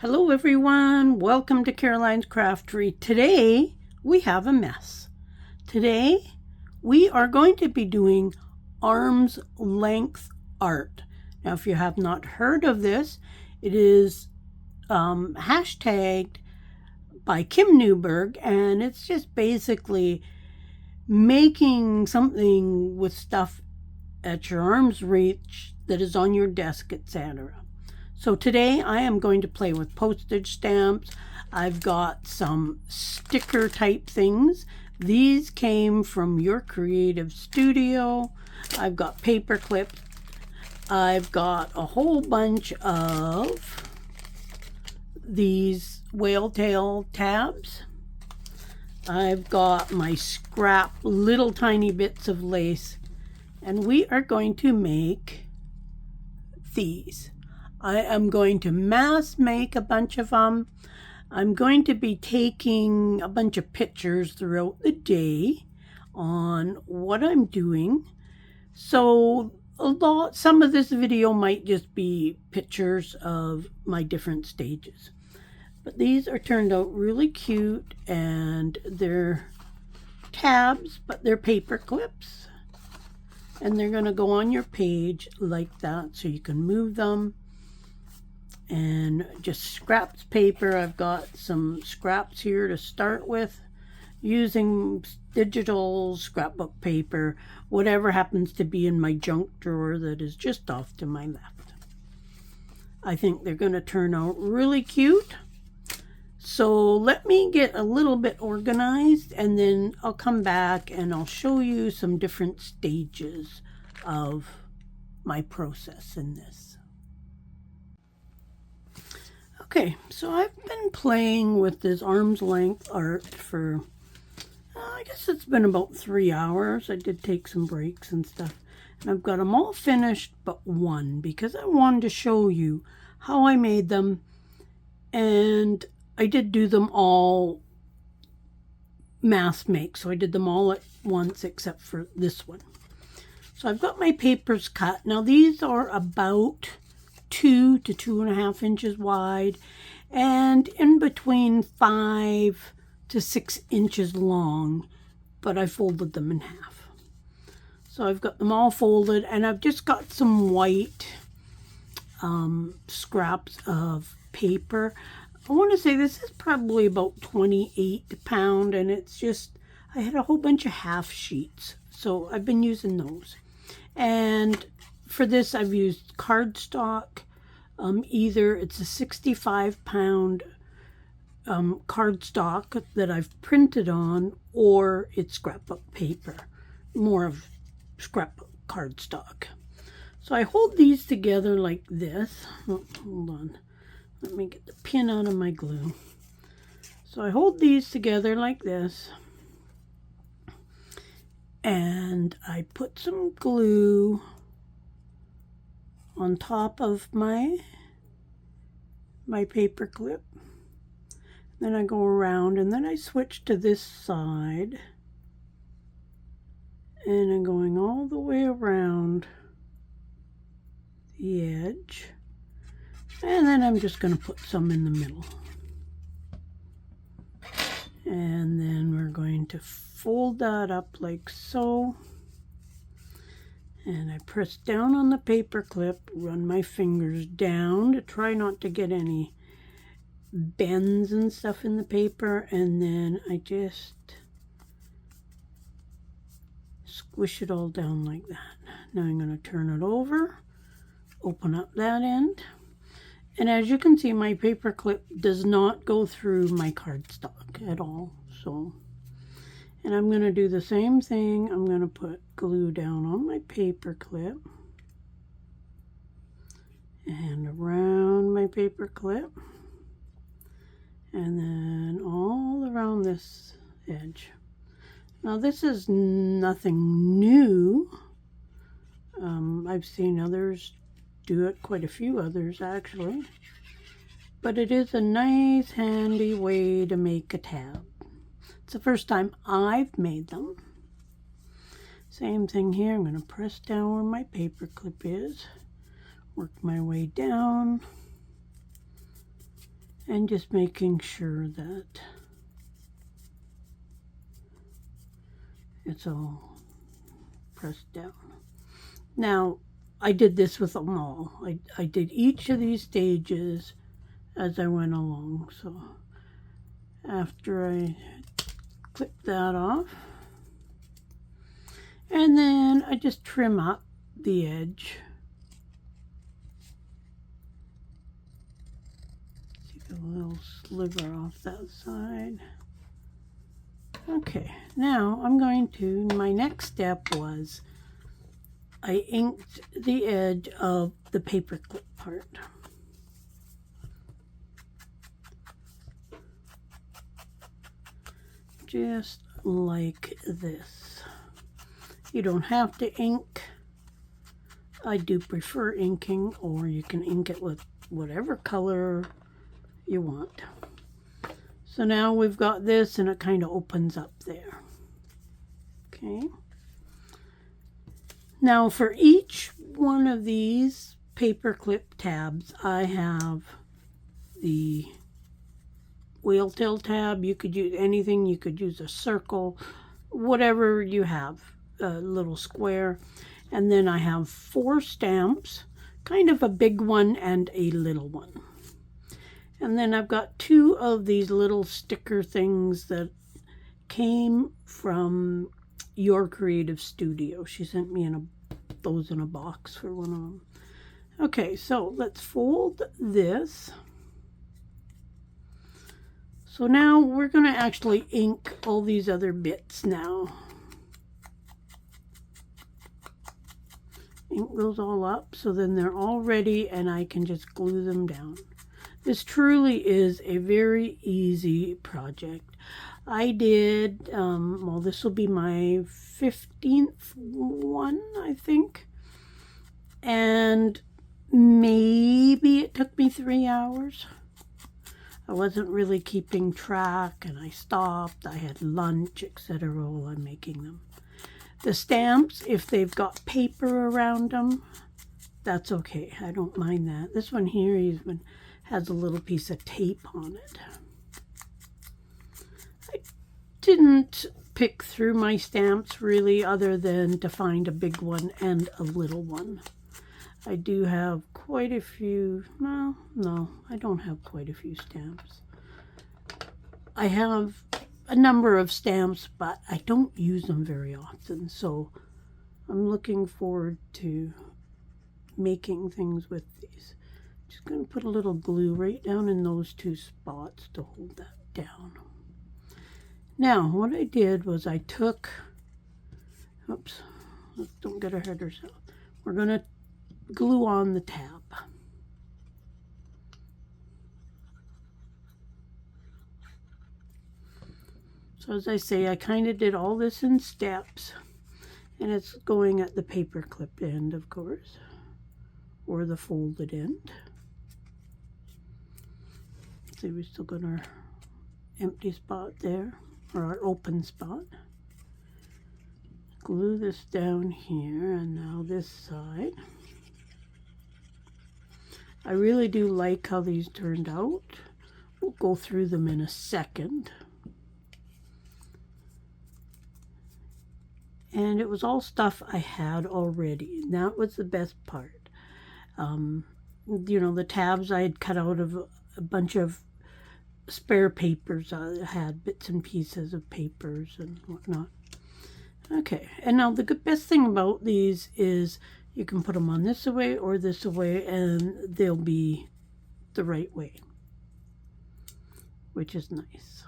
Hello everyone, welcome to Caroline's Craftery. Today we have a mess. Today we are going to be doing arm's length art. Now if you have not heard of this, it is hashtagged by Kim Newberg, and it's just basically making something with stuff at your arm's reach that is on your desk, etc. So today I am going to play with postage stamps. I've got some sticker type things. These came from Your Creative Studio. I've got paperclip. I've got a whole bunch of these whale tail tabs. I've got my scrap little tiny bits of lace, and we are going to make these. I am going to mass make a bunch of them. I'm going to be taking a bunch of pictures throughout the day on what I'm doing. So some of this video might just be pictures of my different stages. But these are turned out really cute, and they're tabs, but they're paper clips. And they're going to go on your page like that, so you can move them. And just scraps paper. I've got some scraps here to start with, using digital scrapbook paper, whatever happens to be in my junk drawer that is just off to my left. I think they're going to turn out really cute. So let me get a little bit organized, and then I'll come back and I'll show you some different stages of my process in this. Okay, so I've been playing with this arm's length art for, I guess it's been about 3 hours. I did take some breaks and stuff. And I've got them all finished but one, because I wanted to show you how I made them. And I did do them all mass make, so I did them all at once except for this one. So I've got my papers cut. Now these are about 2 to 2.5 inches wide, and in between 5 to 6 inches long, but I folded them in half. So I've got them all folded, and I've just got some white scraps of paper. I want to say this is probably about 28 pound, and it's just, I had a whole bunch of half sheets, so I've been using those. And for this I've used cardstock. Either it's a 65 pound cardstock that I've printed on, or it's scrapbook paper, more of scrapbook cardstock. So I hold these together like this. Oh, hold on, let me get the pin out of my glue. So I hold these together like this, and I put some glue on top of my paper clip. Then I go around, and then I switch to this side, and I'm going all the way around the edge, and then I'm just going to put some in the middle. And then we're going to fold that up like so. And I press down on the paper clip, run my fingers down to try not to get any bends and stuff in the paper, and then I just squish it all down like that. Now I'm going to turn it over, open up that end, and as you can see, my paper clip does not go through my cardstock at all. And I'm going to do the same thing. I'm going to put glue down on my paper clip and around my paper clip, and then all around this edge. Now this is nothing new. I've seen others do it, quite a few others actually, but it is a nice handy way to make a tab. It's the first time I've made them. Same thing here. I'm going to press down where my paper clip is, work my way down, And just making sure that it's all pressed down. Now, I did this with them all. I did each of these stages as I went along. So after I clip that off, and then I just trim up the edge. Take a little sliver off that side. Okay, now I'm going to, my next step was I inked the edge of the paperclip part. Just like this. You don't have to ink. I do prefer inking, or you can ink it with whatever color you want. So now we've got this, and it kind of opens up there. Okay. Now for each one of these paperclip tabs, I have the whale tail tab. You could use anything. You could use a circle, whatever you have, a little square. And then I have 4 stamps, kind of a big one and a little one. And then I've got 2 of these little sticker things that came from Your Creative Studio. She sent me those in a box for one of them. Okay, so let's fold this. So now we're going to actually ink all these other bits now. Ink those all up so then they're all ready and I can just glue them down. This truly is a very easy project. I did, well, this will be my 15th one, I think. And maybe it took me 3 hours. I wasn't really keeping track and I stopped. I had lunch, etc. while I'm making them. The stamps, if they've got paper around them, that's okay. I don't mind that. This one here even has a little piece of tape on it. I didn't pick through my stamps really, other than to find a big one and a little one. I do have quite a few, well, no, I don't have quite a few stamps. I have a number of stamps, but I don't use them very often, so I'm looking forward to making things with these. Just going to put a little glue right down in those 2 spots to hold that down. Now, what I did was I took, oops, don't get ahead of ourselves. We're going to glue on the tab. So as I say, I kind of did all this in steps, and it's going at the paper clip end, of course, or the folded end. See, we still got our empty spot there, or our open spot. Glue this down here, and now this side. I really do like how these turned out. We'll go through them in a second. And it was all stuff I had already, and that was the best part. You know, the tabs I had cut out of a bunch of spare papers. I had bits and pieces of papers and whatnot. Okay, and now the best thing about these is you can put them on this way or this way, and they'll be the right way, which is nice.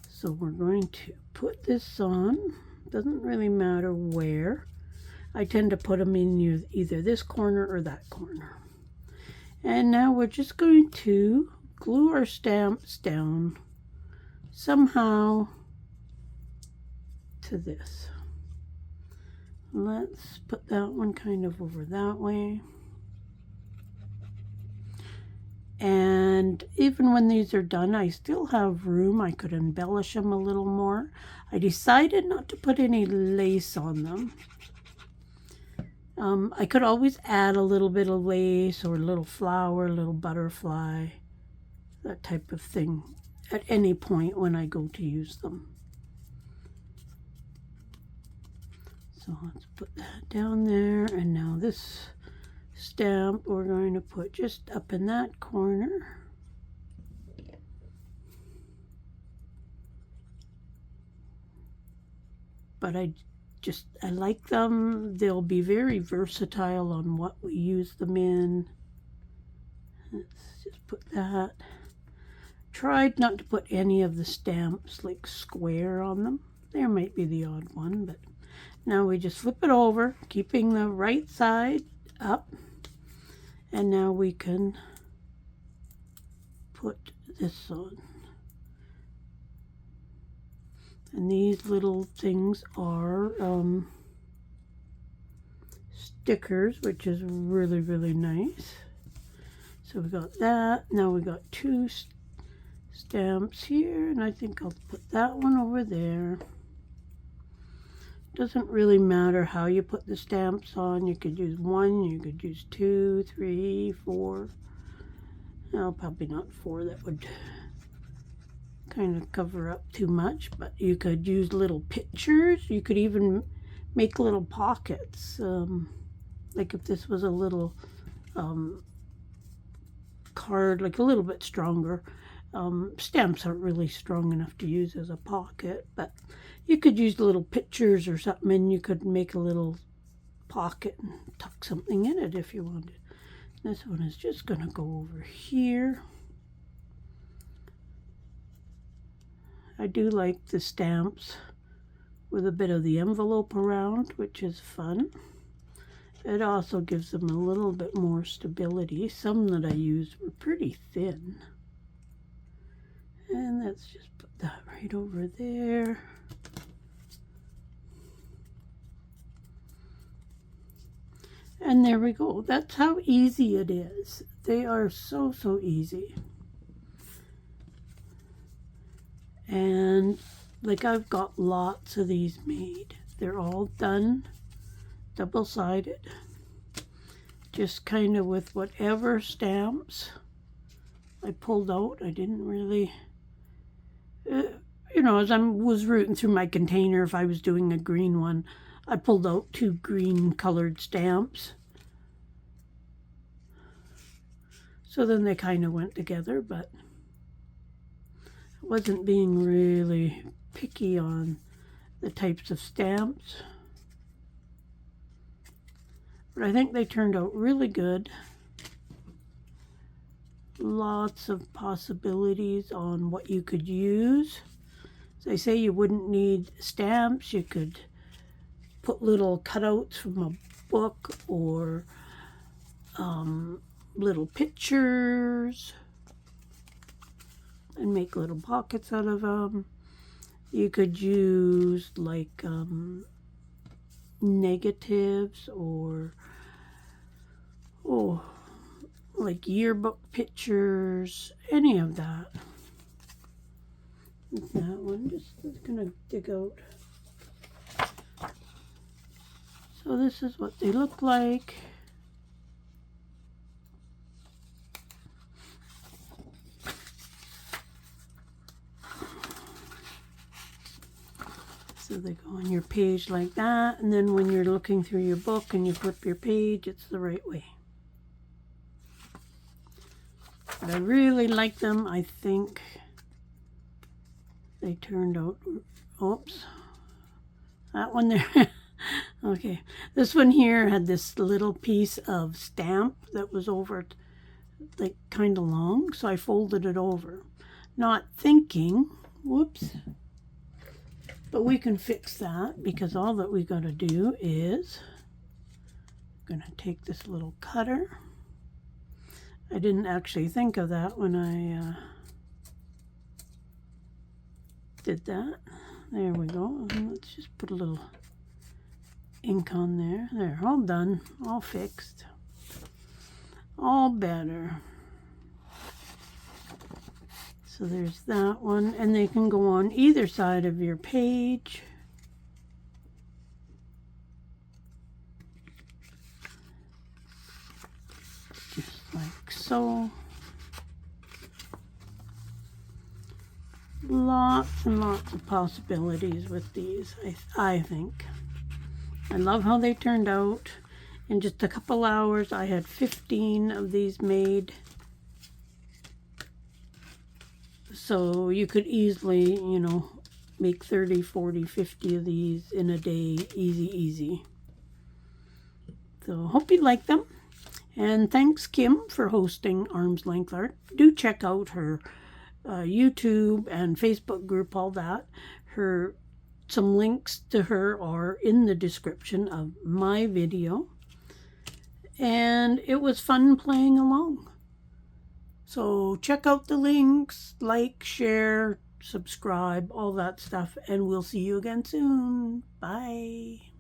So we're going to put this on. Doesn't really matter where. I tend to put them in either this corner or that corner. And now we're just going to glue our stamps down somehow to this. Let's put that one kind of over that way. And even when these are done, I still have room. I could embellish them a little more. I decided not to put any lace on them. I could always add a little bit of lace or a little flower, a little butterfly. that type of thing at any point when I go to use them. So let's put that down there, and now this stamp we're going to put just up in that corner. But I like them. They'll be very versatile on what we use them in. Let's just put that. Tried not to put any of the stamps like square on them. There might be the odd one, but now we just flip it over, keeping the right side up. And now we can put this on. And these little things are stickers, which is really, really nice. So we got that. Now we got two stamps here, and I think I'll put that one over there. Doesn't really matter how you put the stamps on. You could use one, you could use 2, 3, 4. No, probably not 4. That would kind of cover up too much, but you could use little pictures. You could even make little pockets. Like if this was a little card, like a little bit stronger. Stamps aren't really strong enough to use as a pocket, but you could use little pictures or something, and you could make a little pocket and tuck something in it if you wanted. This one is just going to go over here. I do like the stamps with a bit of the envelope around, which is fun. It also gives them a little bit more stability. Some that I used were pretty thin. And let's just put that right over there. And there we go. That's how easy it is. They are so, so easy. And like I've got lots of these made. They're all done double-sided. Just kind of with whatever stamps I pulled out. I didn't really, you know, as I was rooting through my container, if I was doing a green one, I pulled out 2 green colored stamps. So then they kind of went together, but I wasn't being really picky on the types of stamps. But I think they turned out really good. Lots of possibilities on what you could use. As I say, you wouldn't need stamps. You could put little cutouts from a book or little pictures and make little pockets out of them. You could use like negatives or like yearbook pictures, any of that. That one just is gonna dig out. So this is what they look like. So they go on your page like that, and then when you're looking through your book and you flip your page, it's the right way. But I really like them. I think they turned out, oops, that one there. Okay, this one here had this little piece of stamp that was over, like kind of long, so I folded it over. Not thinking, whoops, but we can fix that because all that we got to do is, I'm going to take this little cutter. I didn't actually think of that when I did that. There we go. And let's just put a little ink on there. There, all done, all fixed, all better. So there's that one, and they can go on either side of your page. Just like so. Lots and lots of possibilities with these, I think. I love how they turned out. In just a couple hours, I had 15 of these made. So you could easily, you know, make 30, 40, 50 of these in a day. Easy, easy. So hope you like them. And thanks, Kim, for hosting Arm's Length Art. Do check out her YouTube and Facebook group, all that. Some links to her are in the description of my video. And it was fun playing along. So check out the links, like, share, subscribe, all that stuff, and we'll see you again soon. Bye.